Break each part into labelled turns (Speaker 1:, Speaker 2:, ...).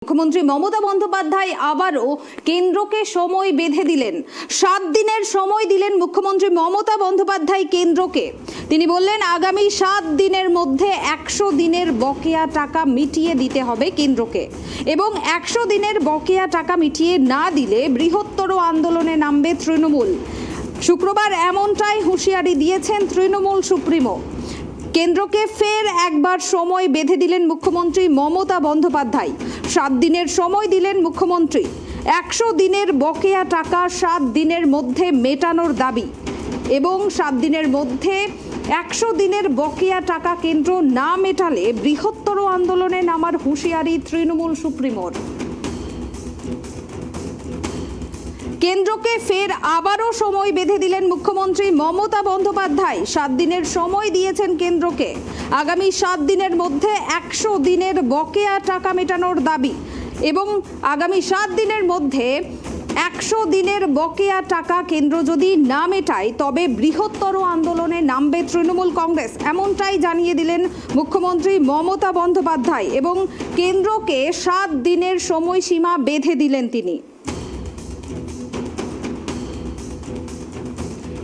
Speaker 1: মুখ্যমন্ত্রী মমতা বন্দ্যোপাধ্যায় আবারও কেন্দ্রকে সময় বেঁধে দিলেন। 7 দিনের সময় দিলেন মুখ্যমন্ত্রী মমতা বন্দ্যোপাধ্যায় কেন্দ্রকে। তিনি বললেন আগামী 7 দিনের মধ্যে 100 দিনের বকেয়া টাকা মিটিয়ে দিতে হবে কেন্দ্রকে, এবং 100 দিনের বকেয়া টাকা মিটিয়ে না দিলে বৃহত্তর আন্দোলনে নামবে তৃণমূল। শুক্রবার এমনটাই হুঁশিয়ারি দিয়েছেন তৃণমূল সুপ্রিমো। কেন্দ্রকে ফের একবার সময় বেঁধে দিলেন মুখ্যমন্ত্রী মমতা বন্দ্যোপাধ্যায়। 7 দিনের সময় দিলেন মুখ্যমন্ত্রী। 100 দিনের বকেয়া টাকা 7 দিনের মধ্যে মেটানোর দাবি, এবং 7 দিনের মধ্যে 100 দিনের বকেয়া টাকা কেন্দ্র না মেটালে বৃহত্তর আন্দোলনে নামার হুঁশিয়ারি তৃণমূল সুপ্রিমোর। কেন্দ্রকে ফের আবারও সময় বেঁধে দিলেন মুখ্যমন্ত্রী মমতা বন্দ্যোপাধ্যায়। 7 দিনের সময় দিয়েছেন কেন্দ্রকে। আগামী 7 দিনের মধ্যে 100 দিনের বকেয়া টাকা মেটানোর দাবি, এবং আগামী 7 দিনের মধ্যে 100 দিনের বকেয়া টাকা কেন্দ্র যদি না মেটায় তবে বৃহত্তর আন্দোলনে নামবে তৃণমূল কংগ্রেস। এমনটাই জানিয়ে দিলেন মুখ্যমন্ত্রী মমতা বন্দ্যোপাধ্যায়, এবং কেন্দ্রকে 7 দিনের সময়সীমা বেঁধে দিলেন তিনি।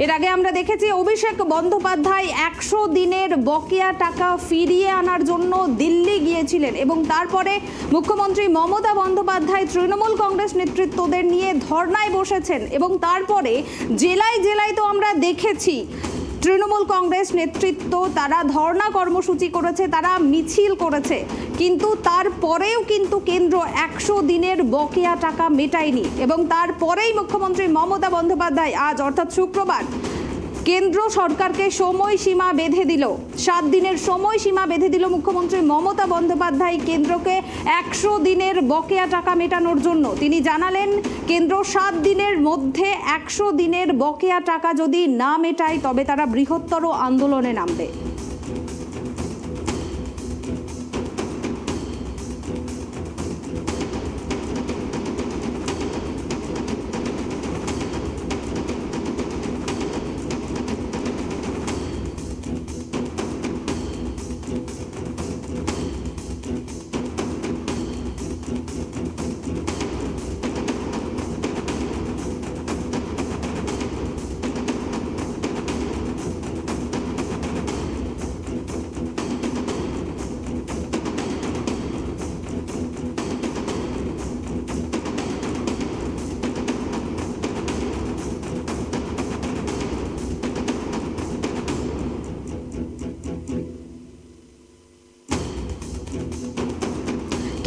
Speaker 1: এর আগে আমরা দেখেছি অভিষেক বন্দ্যোপাধ্যায় 100 দিনের বকেয়া টাকা ফিরিয়ে আনার জন্য দিল্লি গিয়েছিলেন, এবং তারপরে মুখ্যমন্ত্রী মমতা বন্দ্যোপাধ্যায় তৃণমূল কংগ্রেস নেতৃত্বদের নিয়ে ধর্নায় বসেছেন, এবং তারপরে জেলায় জেলায় তো আমরা দেখেছি তৃণমূল কংগ্রেস নেতৃত্ব তারা ধর্না কর্মসূচি করেছে, তারা মিছিল করেছে, কিন্তু তারপরেও কিন্তু কেন্দ্র 100 দিনের বকেয়া টাকা মেটায়নি। এবং তারপরেই মুখ্যমন্ত্রী মমতা বন্দ্যোপাধ্যায় আজ অর্থাৎ শুক্রবার কেন্দ্র সরকারকে সময়সীমা বেঁধে দিল। 7 দিনের সময়সীমা বেঁধে দিল মুখ্যমন্ত্রী মমতা বন্দ্যোপাধ্যায় কেন্দ্রকে 100 দিনের বকেয়া টাকা মেটানোর জন্য। তিনি জানালেন কেন্দ্র 7 দিনের মধ্যে 100 দিনের বকেয়া টাকা যদি না মেটায় তবে তারা বৃহত্তর আন্দোলনে নামবে।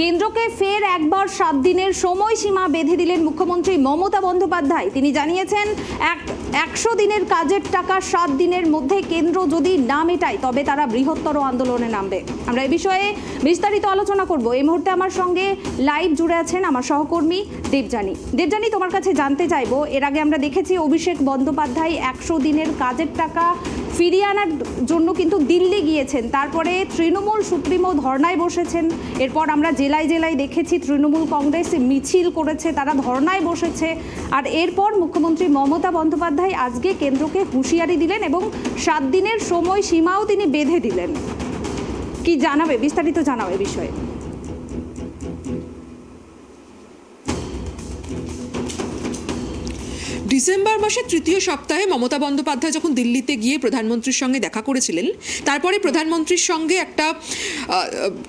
Speaker 1: কেন্দ্রকে ফের একবার 7 দিনের সময়সীমা বেঁধে দিলেন মুখ্যমন্ত্রী মমতা বন্দ্যোপাধ্যায়। তিনি জানিয়েছেন 100 দিনের কাজের টাকা 7 দিনের মধ্যে কেন্দ্র যদি না মেটায় তবে তারা বৃহত্তর আন্দোলনে নামবে। আমরা এই বিষয়ে বিস্তারিত আলোচনা করব। এই মুহূর্তে আমার সঙ্গে লাইভ জুড়ে আছেন আমার সহকর্মী দেবযানী। দেবযানী, তোমার কাছে জানতে চাইবো, এর আগে আমরা দেখেছি অভিষেক বন্দ্যোপাধ্যায় 100 দিনের কাজের টাকা ফিরিয়ে আনার জন্য কিন্তু দিল্লি গিয়েছেন, তারপরে তৃণমূল সুপ্রিমো ধর্নায় বসেছেন, এরপর আমরা জেলায় জেলায় দেখেছি তৃণমূল কংগ্রেস মিছিল করেছে, তারা ধর্নায় বসেছে, আর এরপর মুখ্যমন্ত্রী মমতা বন্দ্যোপাধ্যায় আজকে কেন্দ্রকে হুঁশিয়ারি দিলেন এবং 7 দিনের সময়সীমাও তিনি বেঁধে দিলেন। কি জানাবে, বিস্তারিত জানাও এ বিষয়ে।
Speaker 2: ডিসেম্বর মাসের ৩য় সপ্তাহে মমতা বন্দ্যোপাধ্যায় যখন দিল্লিতে গিয়ে প্রধানমন্ত্রীর সঙ্গে দেখা করেছিলেন, তারপরে প্রধানমন্ত্রীর সঙ্গে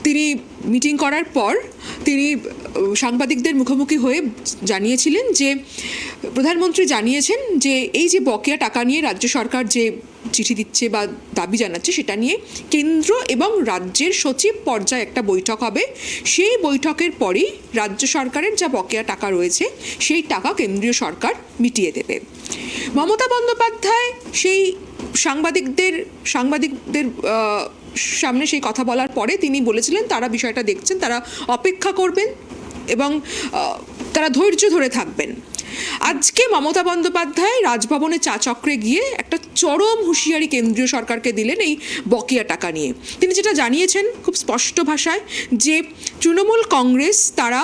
Speaker 2: তিনি মিটিং করার পর তিনি সাংবাদিকদের মুখোমুখি হয়ে জানিয়েছিলেন যে প্রধানমন্ত্রী জানিয়েছেন যে এই যে বকেয়া টাকা নিয়ে রাজ্য সরকার যে চিঠি দিচ্ছে বা দাবি জানাচ্ছে সেটা নিয়ে কেন্দ্র এবং রাজ্যের সচিব পর্যায়ে একটা বৈঠক হবে। সেই বৈঠকের পরই রাজ্য সরকারের যা বকেয়া টাকা রয়েছে সেই টাকা কেন্দ্রীয় সরকার মিটিয়ে দেবে। মমতা বন্দ্যোপাধ্যায় সেই সাংবাদিকদের সামনে সেই কথা বলার পরে তিনি বলেছিলেন তারা বিষয়টা দেখছেন, তারা অপেক্ষা করবেন এবং তারা ধৈর্য ধরে থাকবেন। আজকে মমতা বন্দ্যোপাধ্যায় রাজভবনে চা চক্রে গিয়ে একটা চরম হুঁশিয়ারি কেন্দ্রীয় সরকারকে দিলেন এই বকেয়া টাকা নিয়ে। তিনি যেটা জানিয়েছেন খুব স্পষ্ট ভাষায় যে তৃণমূল কংগ্রেস তারা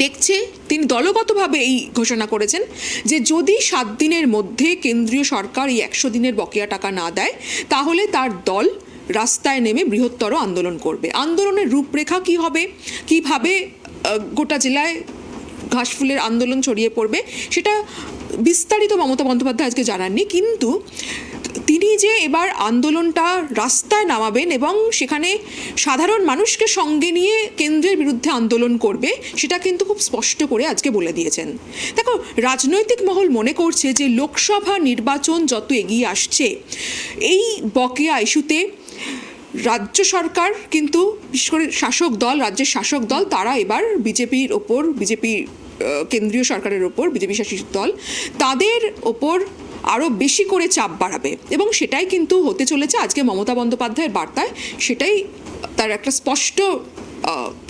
Speaker 2: দেখছে, তিনি দলগতভাবে এই ঘোষণা করেছেন যে যদি 7 দিনের মধ্যে কেন্দ্রীয় সরকার এই 100 দিনের বকেয়া টাকা না দেয় তাহলে তার দল রাস্তায় নেমে বৃহত্তর আন্দোলন করবে। আন্দোলনের রূপরেখা কি হবে, কিভাবে গোটা জেলায় ঘাসফুলের আন্দোলন ছড়িয়ে পড়বে, সেটা বিস্তারিত মমতা বন্দ্যোপাধ্যায় আজকে জানাননি। কিন্তু তিনি যে এবার আন্দোলনটা রাস্তায় নামাবেন এবং সেখানে সাধারণ মানুষকে সঙ্গে নিয়ে কেন্দ্রের বিরুদ্ধে আন্দোলন করবে, সেটা কিন্তু খুব স্পষ্ট করে আজকে বলে দিয়েছেন। দেখো, রাজনৈতিক মহল মনে করছে যে লোকসভা নির্বাচন যত এগিয়ে আসছে, এই বকেয়া ইস্যুতে রাজ্য সরকার কিন্তু বিশেষ করে শাসক দল, রাজ্যের শাসক দল, তারা এবার বিজেপির ওপর, বিজেপি কেন্দ্রীয় সরকারের ওপর, বিজেপি শাসিত দল, তাদের ওপর আরও বেশি করে চাপ বাড়াবে এবং সেটাই কিন্তু হতে চলেছে। আজকে মমতা বন্দ্যোপাধ্যায়ের বার্তায় সেটাই তার একটা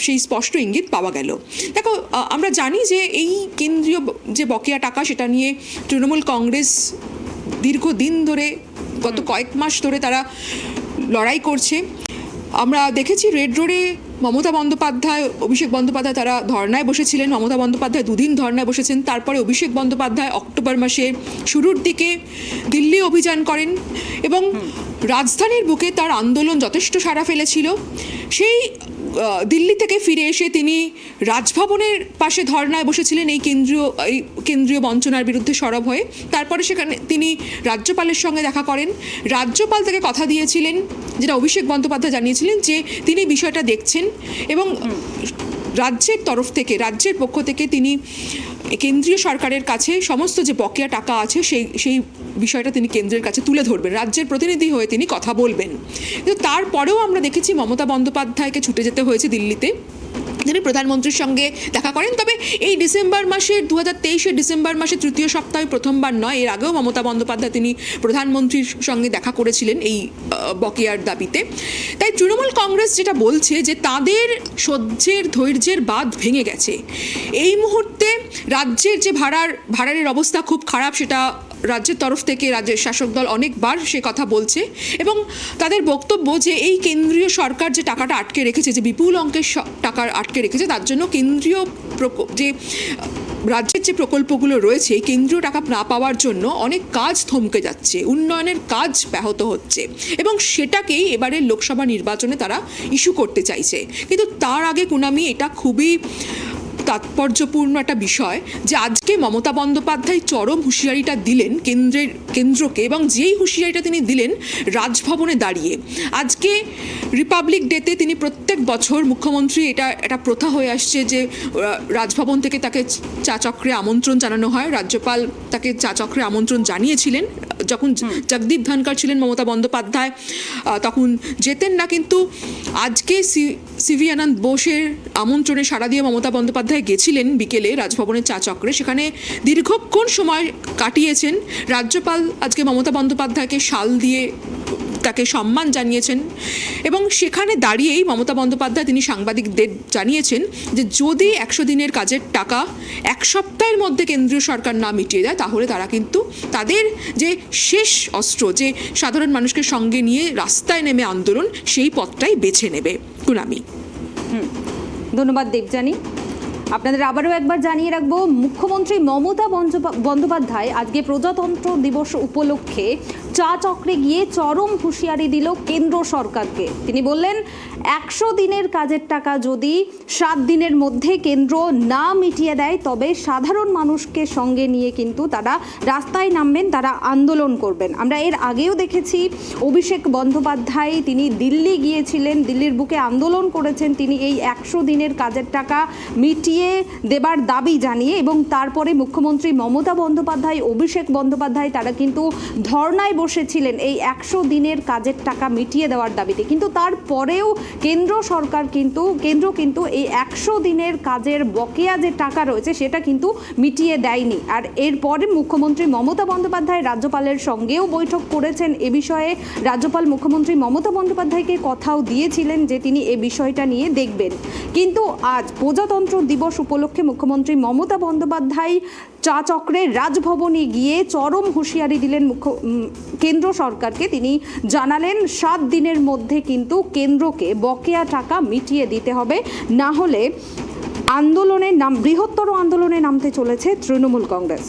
Speaker 2: সেই স্পষ্ট ইঙ্গিত পাওয়া গেল। দেখো, আমরা জানি যে এই কেন্দ্রীয় যে বকেয়া টাকা, সেটা নিয়ে তৃণমূল কংগ্রেস দীর্ঘদিন ধরে, গত কয়েক মাস ধরে তারা লড়াই করছে। আমরা দেখেছি রেড রোডে মমতা বন্দ্যোপাধ্যায়, অভিষেক বন্দ্যোপাধ্যায় তারা ধর্নায় বসেছিলেন। মমতা বন্দ্যোপাধ্যায় 2 দিন ধর্নায় বসেছেন। তারপরে অভিষেক বন্দ্যোপাধ্যায় অক্টোবর মাসে শুরুর দিকে দিল্লি অভিযান করেন এবং রাজধানীর বুকে তার আন্দোলন যথেষ্ট সাড়া ফেলেছিল। সেই দিল্লি থেকে ফিরে এসে তিনি রাজভবনের পাশে ধর্নায় বসেছিলেন এই কেন্দ্রীয় বঞ্চনার বিরুদ্ধে সরব হয়ে। তারপরে সেখানে তিনি রাজ্যপালের সঙ্গে দেখা করেন। রাজ্যপাল তাকে কথা দিয়েছিলেন, যেটা অভিষেক বন্দ্যোপাধ্যায় জানিয়েছিলেন, যে তিনি বিষয়টা দেখছেন এবং রাজ্যের তরফ থেকে, রাজ্যের পক্ষ থেকে তিনি কেন্দ্রীয় সরকারের কাছে সমস্ত যে বকেয়া টাকা আছে সেই বিষয়টা তিনি কেন্দ্রের কাছে তুলে ধরবেন, রাজ্যের প্রতিনিধি হয়ে তিনি কথা বলবেন। কিন্তু তারপরেও আমরা দেখেছি মমতা বন্দ্যোপাধ্যায়কে ছুটে যেতে হয়েছে দিল্লিতে। তিনি প্রধানমন্ত্রীর সঙ্গে দেখা করেন। তবে এই ডিসেম্বর মাসের 2023 ডিসেম্বর মাসের তৃতীয় সপ্তাহে প্রথমবার নয়, এর আগেও মমতা বন্দ্যোপাধ্যায় তিনি প্রধানমন্ত্রীর সঙ্গে দেখা করেছিলেন এই বকেয়ার দাবিতে। তাই তৃণমূল কংগ্রেস যেটা বলছে যে তাদের সহ্যের ধৈর্যের বাঁধ ভেঙে গেছে। এই মুহূর্তে রাজ্যের যে ভাড়ারের অবস্থা খুব খারাপ, সেটা রাজ্যের তরফ থেকে রাজ্যের শাসক দল অনেকবার সে কথা বলছে এবং তাদের বক্তব্য যে এই কেন্দ্রীয় সরকার যে টাকাটা আটকে রেখেছে, যে বিপুল অঙ্কের টাকা আটকে রেখেছে, তার জন্য কেন্দ্রীয় যে রাজ্যের যে প্রকল্পগুলো রয়েছে, এই কেন্দ্রীয় টাকা না পাওয়ার জন্য অনেক কাজ থমকে যাচ্ছে, উন্নয়নের কাজ ব্যাহত হচ্ছে এবং সেটাকেই এবারের লোকসভা নির্বাচনে তারা ইস্যু করতে চাইছে। কিন্তু তার আগে কুনামি, এটা খুবই তাৎপর্যপূর্ণ একটা বিষয় যে আজকে মমতা বন্দ্যোপাধ্যায় চরম হুঁশিয়ারিটা দিলেন কেন্দ্রকে, এবং যেই হুঁশিয়ারিটা তিনি দিলেন রাজভবনে দাঁড়িয়ে। আজকে রিপাবলিক ডেতে তিনি প্রত্যেক বছর, মুখ্যমন্ত্রী, এটা প্রথা হয়ে আসছে যে রাজভবন থেকে তাকে চা চক্রে আমন্ত্রণ জানানো হয়। রাজ্যপাল তাকে চা চক্রে আমন্ত্রণ জানিয়েছিলেন। যখন জগদীপ ধনকর ছিলেন মমতা বন্দ্যোপাধ্যায় তখন যেতেন না, কিন্তু আজকে সিভি আনন্দ বোসের আমন্ত্রণে সাড়া দিয়ে মমতা বন্দ্যোপাধ্যায় গেছিলেন বিকেলে রাজভবনের চা চক্রে। সেখানে দীর্ঘক্ষণ সময় কাটিয়েছেন। রাজ্যপাল আজকে মমতা বন্দ্যোপাধ্যায়কে শাল দিয়ে তাকে সম্মান জানিয়েছেন এবং সেখানে দাঁড়িয়েই মমতা বন্দ্যোপাধ্যায় তিনি সাংবাদিকদের জানিয়েছেন যে যদি 100 দিনের কাজের টাকা 1 সপ্তাহের মধ্যে কেন্দ্রীয় সরকার না মিটিয়ে দেয়, তাহলে তারা কিন্তু তাদের যে শেষ অস্ত্র, যে সাধারণ মানুষকে সঙ্গে নিয়ে রাস্তায় নেমে আন্দোলন, সেই পথটাই বেছে নেবে। কুনামি,
Speaker 1: ধন্যবাদ দেবযানী। আপনাদের আবারও একবার জানিয়ে রাখবো, মুখ্যমন্ত্রী মমতা বন্দ্যোপাধ্যায় আজকে প্রজাতন্ত্র দিবস উপলক্ষে চা চক্রে গিয়ে চরম হুঁশিয়ারি দিল কেন্দ্র সরকারকে। তিনি বললেন 100 দিনের কাজের টাকা যদি 7 দিনের মধ্যে কেন্দ্র না মিটিয়ে দেয়, তবে সাধারণ মানুষকে সঙ্গে নিয়ে কিন্তু তারা রাস্তায় নামবেন, তারা আন্দোলন করবেন। আমরা এর আগেও দেখেছি অভিষেক বন্দ্যোপাধ্যায় তিনি দিল্লি গিয়েছিলেন, দিল্লির বুকে আন্দোলন করেছেন তিনি এই 100 দিনের কাজের টাকা মিটিয়ে দেবার দাবি জানিয়ে, এবং তারপরে মুখ্যমন্ত্রী মমতা বন্দ্যোপাধ্যায়, অভিষেক বন্দ্যোপাধ্যায় তারা কিন্তু ধর্নায় বসেছিলেন এই 100 দিনের কাজের টাকা মিটিয়ে দেওয়ার দাবিতে। কিন্তু তারপরেও কেন্দ্র কিন্তু এই 100 দিনের কাজের বকেয়া যে টাকা রয়েছে সেটা কিন্তু মিটিয়ে দেয়নি। আর এরপরে মুখ্যমন্ত্রী মমতা বন্দ্যোপাধ্যায় রাজ্যপালের সঙ্গেও বৈঠক করেছেন এ বিষয়ে। রাজ্যপাল মুখ্যমন্ত্রী মমতা বন্দ্যোপাধ্যায়কে কথাও দিয়েছিলেন যে তিনি এ বিষয়টা নিয়ে দেখবেন। কিন্তু আজ প্রজাতন্ত্র দিবস উপলক্ষে মুখ্যমন্ত্রী মমতা বন্দ্যোপাধ্যায় চা চক্রে রাজভবনে গিয়ে চরম হুঁশিয়ারি দিলেন কেন্দ্র সরকারকে। তিনি জানালেন 7 দিনের মধ্যে কিন্তু কেন্দ্রকে বকেয়া টাকা মিটিয়ে দিতে হবে, না হলে বৃহত্তর আন্দোলনে নামতে চলেছে তৃণমূল কংগ্রেস।